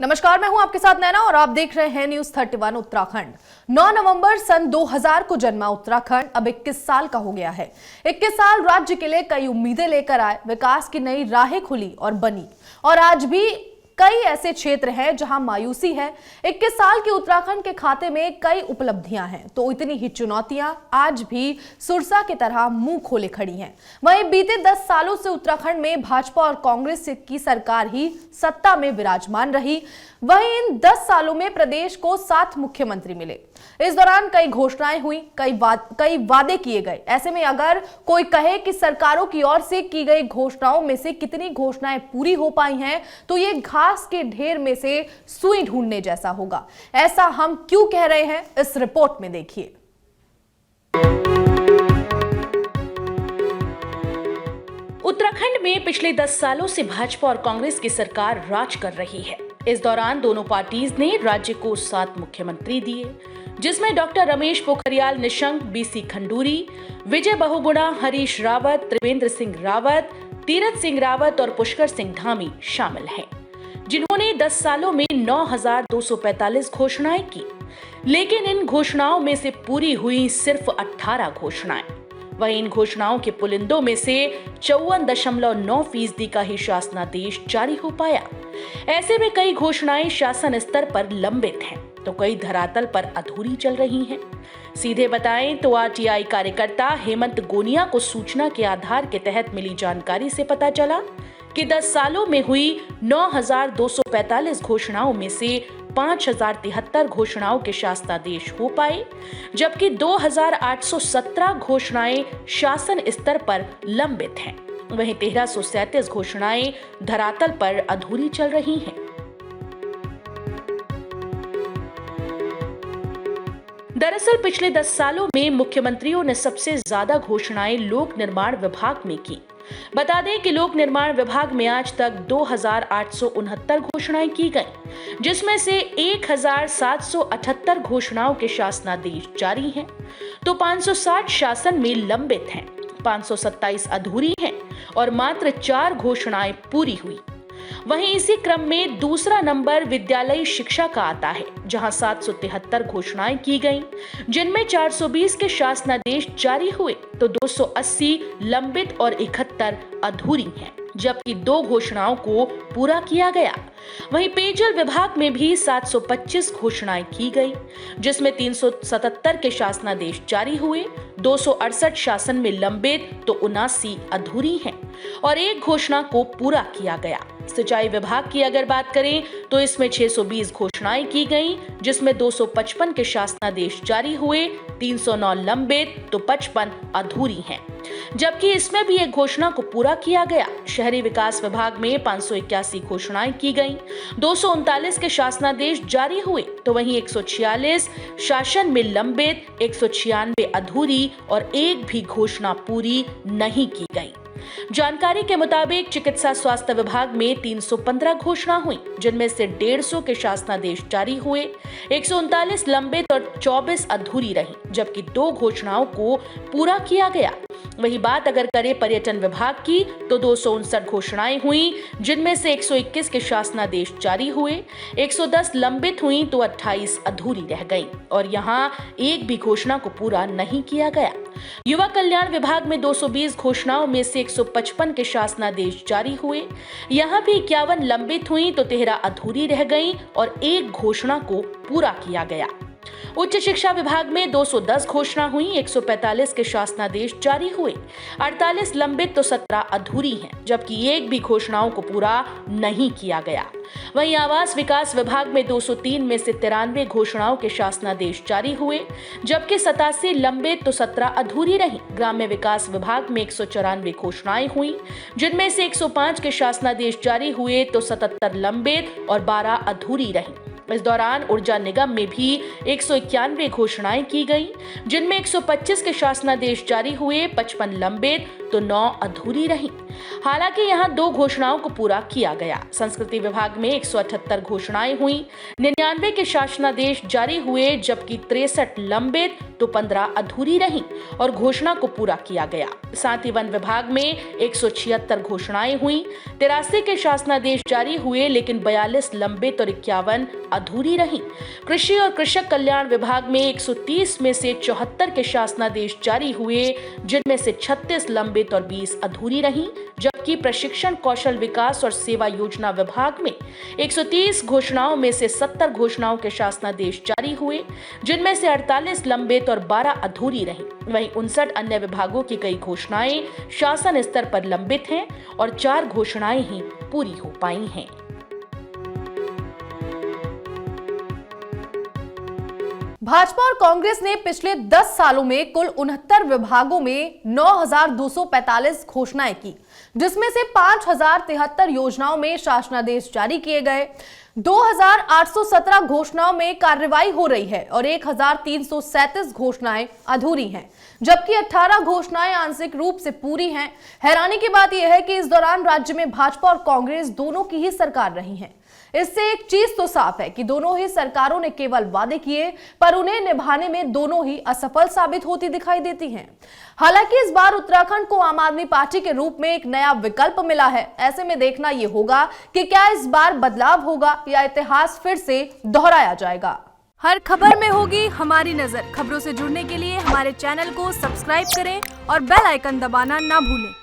नमस्कार, मैं हूं आपके साथ नैना और आप देख रहे हैं न्यूज 31 उत्तराखंड। 9 नवंबर सन 2000 को जन्मा उत्तराखंड अब 21 साल का हो गया है। 21 साल राज्य के लिए कई उम्मीदें लेकर आए, विकास की नई राहें खुली और बनी, और आज भी कई ऐसे क्षेत्र हैं जहां मायूसी है। 21 साल के उत्तराखंड के खाते में कई उपलब्धियां हैं, तो इतनी ही चुनौतियां आज भी सुरसा की तरह मुंह खोले खड़ी हैं। वहीं बीते 10 सालों से उत्तराखंड में भाजपा और कांग्रेस की सरकार ही सत्ता में विराजमान रही। वहीं इन 10 सालों में प्रदेश को 7 मुख्यमंत्री मिले। इस दौरान कई घोषणाएं हुई, कई वादे किए गए। ऐसे में अगर कोई कहे कि सरकारों की ओर से की गई घोषणाओं में से कितनी घोषणाएं पूरी हो पाई हैं, तो ये घास के ढेर में से सुई ढूंढने जैसा होगा। ऐसा हम क्यों कह रहे हैं, इस रिपोर्ट में देखिए। उत्तराखंड में पिछले 10 सालों से भाजपा और कांग्रेस की सरकार राज कर रही है। इस दौरान दोनों पार्टीज ने राज्य को 7 मुख्यमंत्री दिए, जिसमें डॉक्टर रमेश पोखरियाल निशंक, बीसी खंडूरी, विजय बहुगुणा, हरीश रावत, त्रिवेंद्र सिंह रावत, तीरथ सिंह रावत और पुष्कर सिंह धामी शामिल हैं, जिन्होंने 10 सालों में 9,245 घोषणाएं की। लेकिन इन घोषणाओं में से पूरी हुई सिर्फ 18 घोषणाएं। वहीं इन घोषणाओं के पुलिंदों में से 54.9% का ही शासनादेश जारी हो पाया। ऐसे में कई घोषणाएं शासन स्तर पर लंबित हैं, तो कई धरातल पर अधूरी चल रही हैं। सीधे बताएं तो आरटीआई कार्यकर्ता हेमंत गोनिया को सूचना के आधार के तहत मिली जानकारी से पता चला कि 10 सालों में हुई 9,245 घोषणाओं में से 5,073 घोषणाओं के शासनादेश हो पाए, जबकि 2,817 घोषणाएं शासन स्तर पर लंबित हैं। वहीं 1,337 घोषणाएं धरातल पर अधूरी चल रही हैं। दरअसल पिछले 10 सालों में मुख्यमंत्रियों ने सबसे ज्यादा घोषणाएं लोक निर्माण विभाग में की। बता दें कि लोक निर्माण विभाग में आज तक 2,869 घोषणाएं की गई, जिसमें से 1,778 घोषणाओं के शासनादेश जारी हैं, तो 560 शासन में लंबित हैं, 527 अधूरी हैं और मात्र 4 घोषणाएं पूरी हुई। वहीं इसी क्रम में दूसरा नंबर विद्यालयी शिक्षा का आता है, जहां 773 घोषणाएं की गईं, जिनमें 420 के शासनादेश जारी हुए, तो 280 लंबित और 71 अधूरी हैं, जबकि 2 घोषणाओं को पूरा किया गया। वहीं पेयजल विभाग में भी 725 घोषणाएं की गई, जिसमें 377 के शासनादेश जारी हुए, 268 शासन में लंबित तो 79 अधूरी हैं और 1 घोषणा को पूरा किया गया। सिंचाई विभाग की अगर बात करें तो इसमें 620 घोषणाएं की गईं, जिसमें 255 के शासनादेश जारी हुए, 309 लंबित तो 55 अधूरी हैं, जबकि इसमें भी 1 घोषणा को पूरा किया गया। शहरी विकास विभाग में 581 घोषणाएं की गईं, 239 के शासनादेश जारी हुए, तो वहीं 146 शासन में लंबित, 196 अधूरी और 1 भी घोषणा पूरी नहीं की गई। जानकारी के मुताबिक चिकित्सा स्वास्थ्य विभाग में 315 घोषणा हुई, जिनमें से 150 के शासनादेश जारी हुए, 139 लंबित और 24 अधूरी रही, जबकि 2 घोषणाओं को पूरा किया गया। वही बात अगर करें पर्यटन विभाग की तो 259 घोषणाएं हुई, जिनमें से 121 के शासनादेश जारी हुए, 110 लंबित हुई तो 28 अधूरी रह गईं और यहां 1 भी घोषणा को पूरा नहीं किया गया। युवा कल्याण विभाग में 220 घोषणाओं में से 155 के शासनादेश जारी हुए, यहां भी 51 लंबित हुई तो 13 अधूरी रह गईं और 1 घोषणा को पूरा किया गया। उच्च शिक्षा विभाग में 210 घोषणा हुई, 145 के शासनादेश जारी हुए, 48 लंबित तो 17 अधूरी हैं, जबकि 1 भी घोषणाओं को पूरा नहीं किया गया। वहीं आवास विकास विभाग में 203 में से 93 घोषणाओं के शासनादेश जारी हुए, जबकि 87 लंबित तो 17 अधूरी रही। ग्राम्य विकास विभाग में 194 घोषणाएं हुई, जिनमें से 105 के शासनादेश जारी हुए तो 77 लंबित और 12 अधूरी रही। इस दौरान ऊर्जा निगम में भी 191 घोषणाएं की गईं, जिनमें 125 के शासनादेश जारी हुए, 55 लंबित तो 9 अधूरी रहीं। हालांकि यहां 2 घोषणाओं को पूरा किया गया। संस्कृति विभाग में 178 घोषणाएं हुई, 99 के शासनादेश जारी हुए, जबकि 63 लंबित तो 15 अधूरी रहीं और घोषणा को पूरा किया गया। साथ ही वन विभाग में 176 घोषणाएं हुई, 83 के शासनादेश जारी हुए, लेकिन 42 लंबित और 51 अधूरी रहीं। कृषि और कृषक कल्याण विभाग में 130 में से 74 के शासनादेश जारी हुए, जिनमें से 36 लंबित और 20 अधूरी रहीं, जबकि प्रशिक्षण कौशल विकास और सेवा योजना विभाग में 130 घोषणाओं में से 70 घोषणाओं के शासनादेश जारी हुए, जिनमें से 48 लंबित और 12 अधूरी रहीं। वहीं 59 अन्य विभागों की कई घोषणाएं शासन स्तर पर लंबित हैं और 4 घोषणाएं ही पूरी हो पाई हैं। भाजपा और कांग्रेस ने पिछले 10 सालों में कुल 69 विभागों में 9,245 घोषणाएं की, जिसमें से 5,073 योजनाओं में शासनादेश जारी किए गए, 2,817 घोषणाओं में कार्रवाई हो रही है और 1,337 घोषणाएं अधूरी हैं, जबकि 18 घोषणाएं आंशिक रूप से पूरी हैं। हैरानी की बात यह है कि इस दौरान राज्य में भाजपा और कांग्रेस दोनों की ही सरकार रही है। इससे एक चीज तो साफ है कि दोनों ही सरकारों ने केवल वादे किए, पर उन्हें निभाने में दोनों ही असफल साबित होती दिखाई देती हैं। हालांकि इस बार उत्तराखंड को आम आदमी पार्टी के रूप में एक नया विकल्प मिला है। ऐसे में देखना यह होगा कि क्या इस बार बदलाव होगा या इतिहास फिर से दोहराया जाएगा। हर खबर में होगी हमारी नजर। खबरों से जुड़ने के लिए हमारे चैनल को सब्सक्राइब करें और बेल आइकन दबाना ना भूलें।